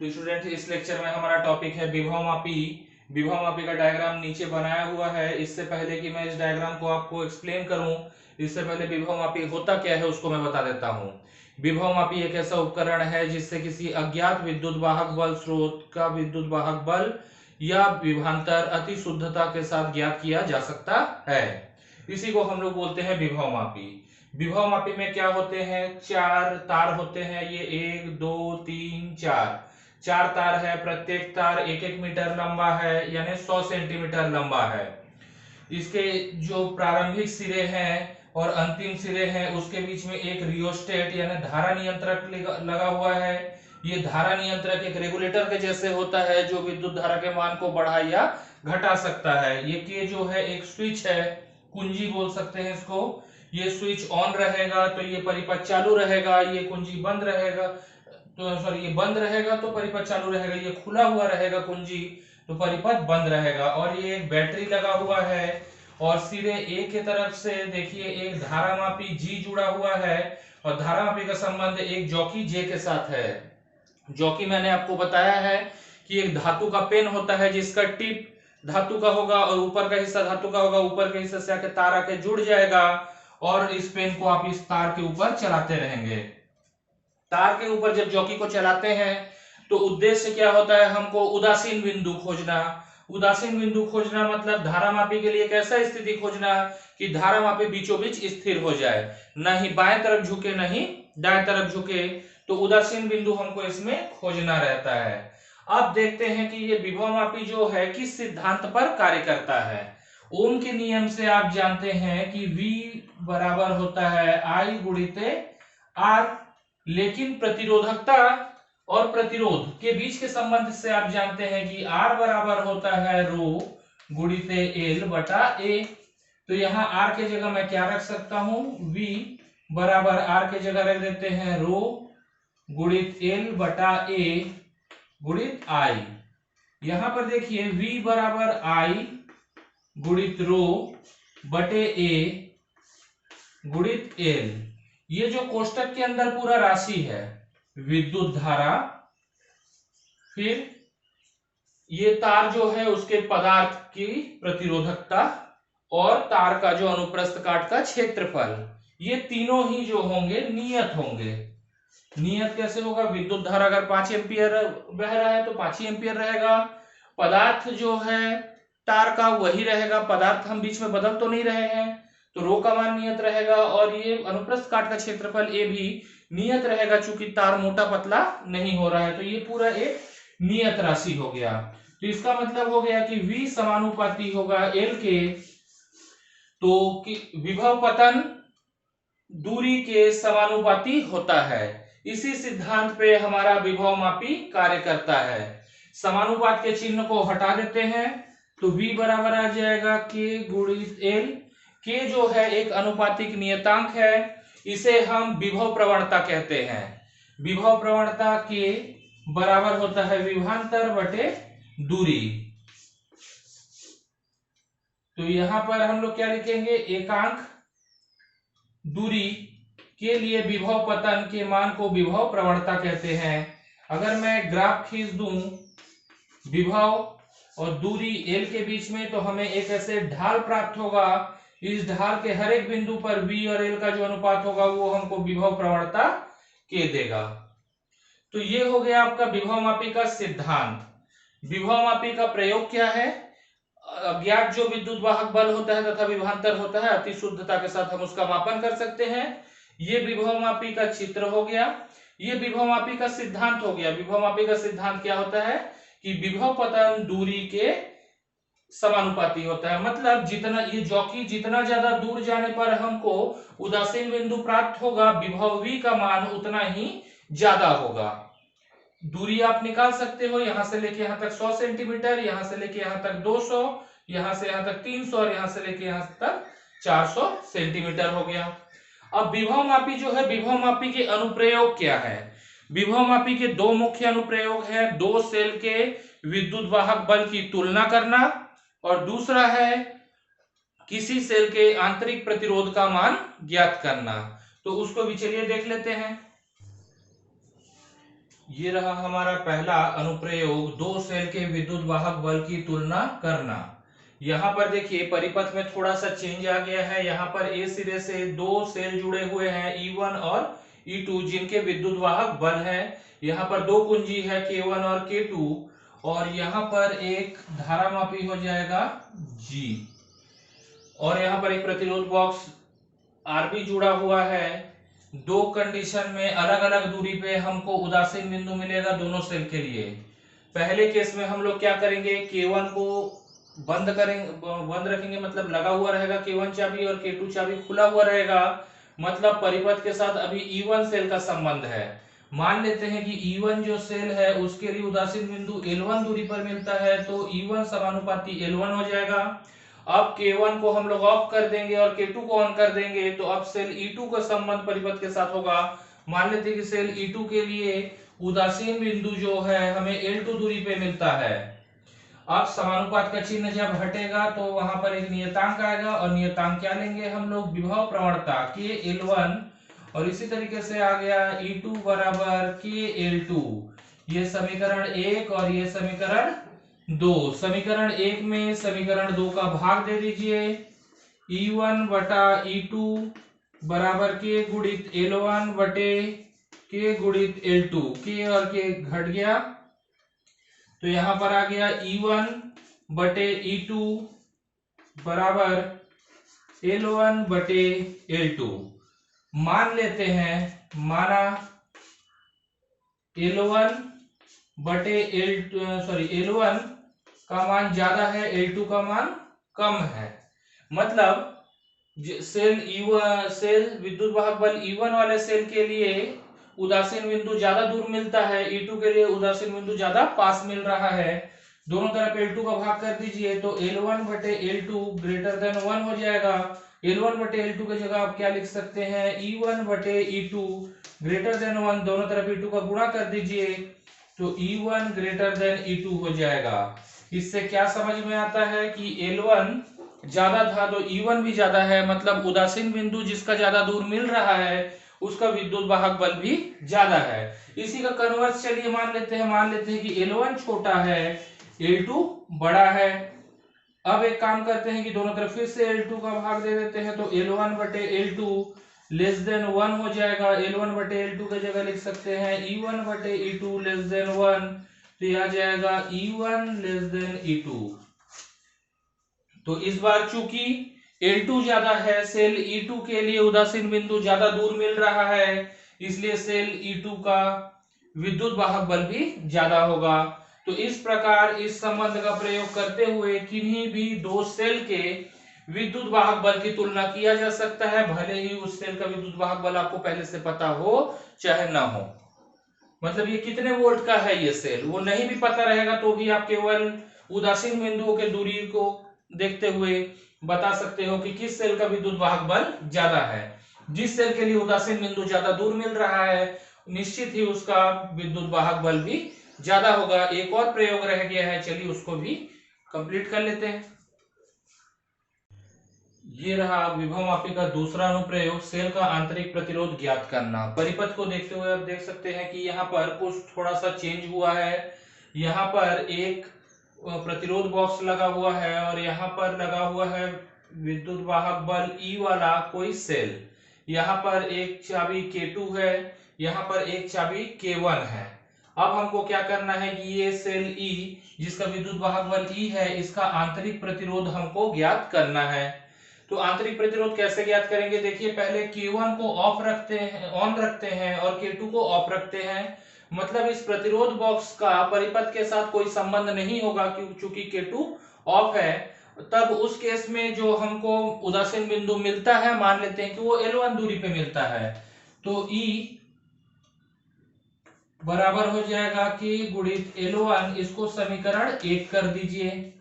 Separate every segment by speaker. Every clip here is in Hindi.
Speaker 1: तो स्टूडेंट इस लेक्चर में हमारा टॉपिक है विभवमापी। विभवमापी का डायग्राम नीचे बनाया हुआ है। इससे पहले कि मैं इस डायग्राम को आपको एक्सप्लेन करूं, इससे पहले विभवमापी होता क्या है उसको मैं बता देता हूं। विभवमापी एक ऐसा उपकरण है जिससे किसी अज्ञात विद्युत वाहक बल स्रोत का विद्युत वाहक बल या विभवांतर अति शुद्धता के साथ ज्ञात किया जा सकता है। इसी को हम लोग बोलते हैं विभवमापी। विभवमापी में क्या होते हैं, चार तार होते हैं। ये 1 2 3 चार तार है। प्रत्येक तार 1-1 मीटर लंबा है, यानी 100 सेंटीमीटर लंबा है। इसके जो प्रारंभिक सिरे हैं और अंतिम सिरे हैं उसके बीच में एक रियोस्टेट यानी धारा नियंत्रक लगा हुआ है। ये धारा नियंत्रक एक रेगुलेटर के जैसे होता है जो विद्युत धारा के मान को बढ़ा या घटा सकता है। ये के जो है एक स्विच है, कुंजी बोल सकते हैं इसको। ये स्विच ऑन रहेगा तो ये परिपथ चालू रहेगा, ये कुंजी बंद रहेगा तो सॉरी ये बंद रहेगा तो परिपथ चालू रहेगा, ये खुला हुआ रहेगा कुंजी तो परिपथ बंद रहेगा। और ये एक बैटरी लगा हुआ है और सिरे ए के तरफ से देखिए एक धारामापी जी जुड़ा हुआ है और धारामापी का संबंध एक जॉकी जे के साथ है। जॉकी मैंने आपको बताया है कि एक धातु का पेन होता है जिसका टिप धातु का होगा और ऊपर का हिस्सा धातु का होगा। ऊपर के हिस्से से आके तार आके जुड़ जाएगा और इस पेन को आप इस तार के ऊपर चलाते रहेंगे। तार के ऊपर जब जॉकी को चलाते हैं तो उद्देश्य क्या होता है, हमको उदासीन बिंदु खोजना। उदासीन बिंदु खोजना मतलब धारामापी के लिए एक ऐसा स्थिति खोजना कि धारामापी बीचों बीच स्थिर हो जाए, ना ही बाएं तरफ झुके ना ही दाएं तरफ झुके। तो उदासीन बिंदु हमको इसमें खोजना रहता है। अब देखते हैं कि ये विभवमापी जो है किस सिद्धांत पर कार्य करता है। ओम के नियम से आप जानते हैं कि V बराबर होता है I गुणित R, लेकिन प्रतिरोधकता और प्रतिरोध के बीच के संबंध से आप जानते हैं कि R बराबर होता है रो गुणित L बटा A। तो यहाँ R के जगह मैं क्या रख सकता हूं, V बराबर R के जगह रख देते हैं रो गुणित L बटा A गुणित I। यहां पर देखिए V बराबर I गुणित रो बटे A गुणित L। ये जो कोष्टक के अंदर पूरा राशि है, विद्युत धारा, फिर ये तार जो है उसके पदार्थ की प्रतिरोधकता और तार का जो अनुप्रस्थ काट का क्षेत्रफल, ये तीनों ही जो होंगे नियत होंगे। नियत कैसे होगा, विद्युत धारा अगर 5 एम्पियर बह रहा है तो 5 ही एम्पियर रहेगा। पदार्थ जो है तार का वही रहेगा, पदार्थ हम बीच में बदल तो नहीं रहे हैं तो रो का मान नियत रहेगा और ये अनुप्रस्थ काट का क्षेत्रफल ए भी नियत रहेगा चूंकि तार मोटा पतला नहीं हो रहा है। तो ये पूरा एक नियत राशि हो गया। तो इसका मतलब हो गया कि V समानुपाती होगा L के, तो विभव पतन दूरी के समानुपाती होता है। इसी सिद्धांत पे हमारा विभवमापी कार्य करता है। समानुपात के चिन्ह को हटा देते हैं तो V बराबर आ जाएगा K गुणित L। K जो है एक अनुपातिक नियतांक है, इसे हम विभव प्रवणता कहते हैं। विभव प्रवणता K बराबर होता है विभवांतर बटे दूरी। तो यहां पर हम लोग क्या लिखेंगे, एकांक दूरी के लिए विभव पतन के मान को विभव प्रवणता कहते हैं। अगर मैं ग्राफ खींच दूं विभव और दूरी L के बीच में तो हमें एक ऐसे ढाल प्राप्त होगा। इस ढाल के हर एक बिंदु पर V और L का जो अनुपात होगा वो हमको विभव प्रवणता के देगा। तो ये हो गया आपका विभवमापी का सिद्धांत। विभवमापी का प्रयोग क्या है, अज्ञात जो विद्युत वाहक बल होता है तथा विभवांतर होता है अति शुद्धता के साथ हम उसका मापन कर सकते हैं। ये विभवमापी का चित्र हो गया, ये विभवमापी का सिद्धांत हो गया। विभवमापी का सिद्धांत क्या होता है कि विभव पतन दूरी के समानुपाती होता है। मतलब जितना ये जॉकी जितना ज्यादा दूर जाने पर हमको उदासीन बिंदु प्राप्त होगा, विभव V का मान उतना ही ज्यादा होगा। दूरी आप निकाल सकते हो, यहां से लेके यहां तक 100 सेंटीमीटर, यहां से लेके यहां तक 200, यहां से यहां तक 300 और यहां से लेके यहां तक 400 सेंटीमीटर हो गया। अब विभवमापी जो है, विभवमापी के अनुप्रयोग क्या है। विभवमापी के दो मुख्य अनुप्रयोग है, दो सेल के विद्युत वाहक बल की तुलना करना और दूसरा है किसी सेल के आंतरिक प्रतिरोध का मान ज्ञात करना। तो उसको भी चलिए देख लेते हैं। ये रहा हमारा पहला अनुप्रयोग, दो सेल के विद्युत वाहक बल की तुलना करना। यहाँ पर देखिए परिपथ में थोड़ा सा चेंज आ गया है। यहाँ पर ए सिरे से दो सेल जुड़े हुए हैं E1 और E2 जिनके विद्युत वाहक बल है। यहाँ पर दो कुंजी है K1 और K2 और यहाँ पर एक धारामापी हो जाएगा G और यहाँ पर एक प्रतिरोध बॉक्स RB जुड़ा हुआ है। दो कंडीशन में अलग अलग दूरी पे हमको उदासीन बिंदु मिलेगा दोनों सेल के लिए। पहले केस में हम लोग क्या करेंगे, K1 को बंद रखेंगे, मतलब लगा हुआ रहेगा K1 चाबी और K2 चाबी खुला हुआ रहेगा, मतलब परिपथ के साथ अभी E1 सेल का संबंध है। मान लेते हैं कि E1 जो सेल है उसके लिए उदासीन बिंदु L1 दूरी पर मिलता है, तो E1 समानुपाती L1 हो जाएगा। अब K1 को हम लोग ऑफ कर देंगे और K2 को ऑन कर देंगे, तो अब सेल E2 का संबंध परिपथ के साथ होगा। मान लेते हैं कि सेल E2 के लिए उदासीन बिंदु जो है हमें L2 दूरी पे मिलता है। अब समानुपात का चिन्ह जब हटेगा तो वहां पर एक नियतांक आएगा और नियतांक क्या लेंगे हम लोग, विभव प्रवणता KL1 और इसी तरीके से आ गया E2 बराबर KL2। ये समीकरण 1 और ये समीकरण 2। समीकरण 1 में समीकरण 2 का भाग दे दीजिए। E1 बटा E2 बराबर K गुणित L1 बटे K गुणित L2। K और K घट गया तो यहां पर आ गया E1 बटे E2 बराबर L1 बटे L2। मान लेते हैं, माना L1 बटे L1 का मान ज्यादा है, L2 का मान कम है। मतलब सेल विद्युत वाहक बल E1 वाले सेल के लिए उदासीन बिंदु ज्यादा दूर मिलता है, E2 के लिए उदासीन बिंदु ज्यादा पास मिल रहा है। दोनों तरफ L2 का भाग कर दीजिए तो L1 बटे L2 ग्रेटर देन 1 हो जाएगा। L1 बटे L2 की जगह आप क्या लिख सकते हैं, E1 बटे E2 ग्रेटर देन 1। दोनों तरफ E2 का गुणा कर दीजिए तो E1 ग्रेटर देन E2 हो जाएगा। इससे क्या समझ में आता है कि L1 ज्यादा था तो E1 भी ज्यादा है, मतलब उदासीन बिंदु जिसका ज्यादा दूर मिल रहा है उसका विद्युत वाहक बल भी ज्यादा है। इसी का कन्वर्स चलिए मान लेते हैं कि L1 छोटा है, L2 बड़ा है। अब एक काम करते हैं कि दोनों तरफ फिर से L2 का भाग दे देते हैं तो L1 बटे L2 लेस देन 1 हो जाएगा। L1 बटे L2 की जगह लिख सकते हैं E1 बटे E2 लेस देन 1, तो यह आ जाएगा E1 लेस देन E2। तो इस बार चूंकि L2 ज्यादा है, सेल E2 के लिए उदासीन बिंदु ज्यादा दूर मिल रहा है, इसलिए सेल E2 का विद्युत वाहक बल भी ज्यादा होगा। तो इस प्रकार इस संबंध का प्रयोग करते हुए किन्हीं भी दो सेल के विद्युत वाहक बल की तुलना किया जा सकता है, भले ही उस सेल का विद्युत वाहक बल आपको पहले से पता हो चाहे ना हो। मतलब ये कितने वोल्ट का है ये सेल, वो नहीं भी पता रहेगा तो भी आप केवल उदासीन बिंदुओं के दूरी को देखते हुए बता सकते हो कि किस सेल का विद्युत वाहक बल ज्यादा है। जिस सेल के लिए उदासीन बिंदु ज्यादा दूर मिल रहा है निश्चित ही उसका विद्युत वाहक बल भी ज्यादा होगा। एक और प्रयोग रह गया है, चलिए उसको भी कंप्लीट कर लेते हैं। ये रहा विभवमापी का दूसरा अनुप्रयोग, सेल का आंतरिक प्रतिरोध ज्ञात करना। परिपथ को देखते हुए आप देख सकते हैं कि यहाँ पर कुछ थोड़ा सा चेंज हुआ है। यहाँ पर एक प्रतिरोध बॉक्स लगा हुआ है और यहाँ पर लगा हुआ है विद्युत वाहक बल E वाला कोई सेल। यहाँ पर एक चाबी K2 है, यहाँ पर एक चाबी K1 है। अब हमको क्या करना है कि ये सेल E जिसका विद्युत वाहक बल E है, इसका आंतरिक प्रतिरोध हमको ज्ञात करना है। तो आंतरिक प्रतिरोध कैसे ज्ञात करेंगे, देखिए पहले K1 को ऑफ रखते हैं, ऑन रखते हैं और K2 को ऑफ रखते हैं। मतलब इस प्रतिरोध बॉक्स का परिपथ के साथ कोई संबंध नहीं होगा क्योंकि K2 ऑफ है। तब उस केस में जो हमको उदासीन बिंदु मिलता है, मान लेते हैं कि वो L1 दूरी पे मिलता है, तो E बराबर हो जाएगा K गुणित L1। इसको समीकरण 1 कर दीजिए।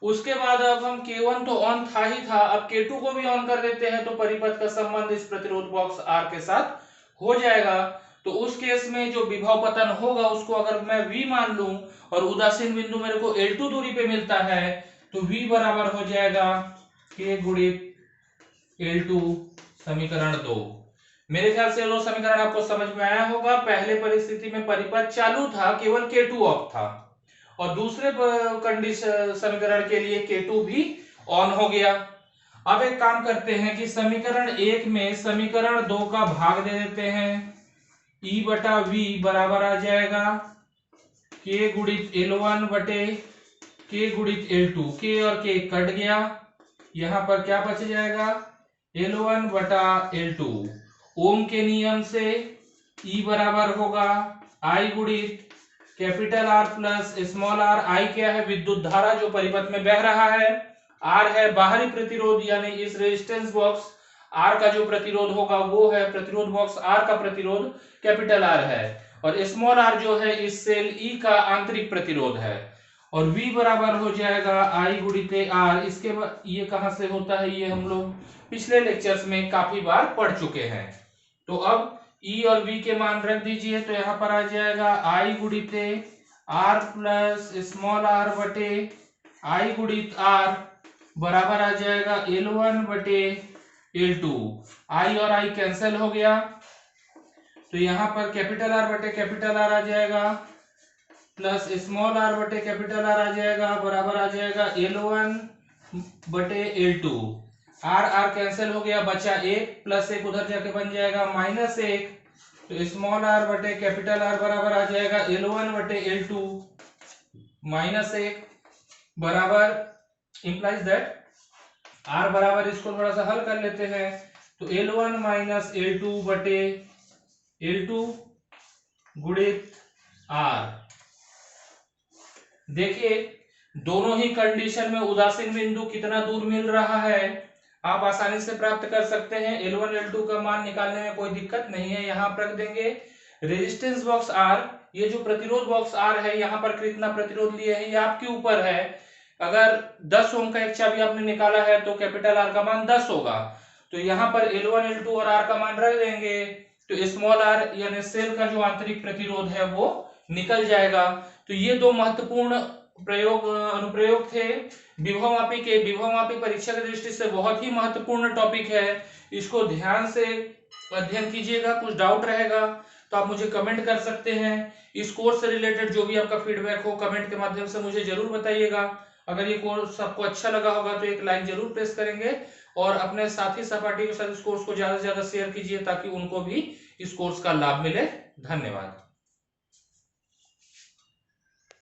Speaker 1: उसके बाद अब हम K1 तो ऑन था ही था, अब K2 को भी ऑन कर देते हैं तो परिपथ का संबंध इस प्रतिरोध बॉक्स R के साथ हो जाएगा। तो उस केस में जो विभव पतन होगा उसको अगर मैं V मान लूं और उदासीन बिंदु मेरे को L2 दूरी पे मिलता है तो V बराबर हो जाएगा K गुणित L2 समीकरण 2। मेरे ख्याल से ये दो समीकरण आपको समझ में आया होगा। पहले परिस्थिति में परिपथ चालू था, केवल K2 ऑफ था, और दूसरे कंडीशन समीकरण के लिए K2 भी ऑन हो गया। अब एक काम करते हैं कि समीकरण 1 में समीकरण 2 का भाग दे देते हैं। E बटा V बराबर आ जाएगा K गुणित L1 बटे K गुणित L2। K और K कट गया, यहां पर क्या बच जाएगा, L1 बटा L2। ओम के नियम से E बराबर होगा I गुणित capital R plus small r। I क्या है, विद्युत धारा जो परिपथ में बह रहा है। R है बाहरी प्रतिरोध, यानी इस रेजिस्टेंस बॉक्स R का जो प्रतिरोध होगा वो है, प्रतिरोध बॉक्स R का प्रतिरोध कैपिटल R है, और स्मॉल r जो है इस सेल E का आंतरिक प्रतिरोध है। और V बराबर हो जाएगा I गुणित R। इसके बाद ये कहां से होता है, ये हम लोग पिछले लेक्चर्स में काफी बार पढ़ चुके हैं। तो अब E और V के मान रख दीजिए, तो यहाँ पर आ जाएगा I गुणित R प्लस स्मॉल r बटे I गुणित R बराबर आ जाएगा L1 बटे L2। I और I कैंसिल हो गया, तो यहाँ पर कैपिटल R बटे कैपिटल R आ जाएगा प्लस स्मॉल r बटे कैपिटल R आ जाएगा, बराबर आ जाएगा L1 बटे L2। R R कैंसिल हो गया, बचा 1, प्लस 1 उधर जाके बन जाएगा -1। तो स्मॉल r बटे कैपिटल R बराबर आ जाएगा L1 बटे L2 -1 बराबर इंप्लाइज दैट R बराबर, इसको थोड़ा सा हल कर लेते हैं, तो L1 माइनस L2 बटे L2 गुणित R। देखिए दोनों ही कंडीशन में उदासीन बिंदु कितना दूर मिल रहा है, आप आसानी से प्राप्त कर सकते हैं। L1 L2 का मान निकालने में कोई दिक्कत नहीं है। यहाँ पर रख देंगे रेजिस्टेंस बॉक्स R, ये जो प्रतिरोध बॉक्स R है, यहाँ पर कितना प्रतिरोध लिए हैं ये आपके ऊपर है। अगर 10 ओम का एक चाबी आपने निकाला है तो कैपिटल R का मान 10 होगा, तो यहाँ पर L1 L2 और R का मान रख देंगे, तो स्मॉल r यानी सेल का जो आंतरिक प्रतिरोध है वो निकल जाएगा। तो ये दो महत्वपूर्ण अनुप्रयोग थे विभवमापी के। विभवमापी परीक्षा की दृष्टि से बहुत ही महत्वपूर्ण टॉपिक है, इसको ध्यान से अध्ययन कीजिएगा। कुछ डाउट रहेगा तो आप मुझे कमेंट कर सकते हैं। इस कोर्स से रिलेटेड जो भी आपका फीडबैक हो कमेंट के माध्यम से मुझे जरूर बताइएगा। अगर ये कोर्स आपको अच्छा लगा होगा तो एक लाइक जरूर प्रेस करेंगे, और अपने साथी सहपाठी के साथ इस कोर्स को ज्यादा से ज्यादा शेयर कीजिए ताकि उनको भी इस कोर्स का लाभ मिले। धन्यवाद।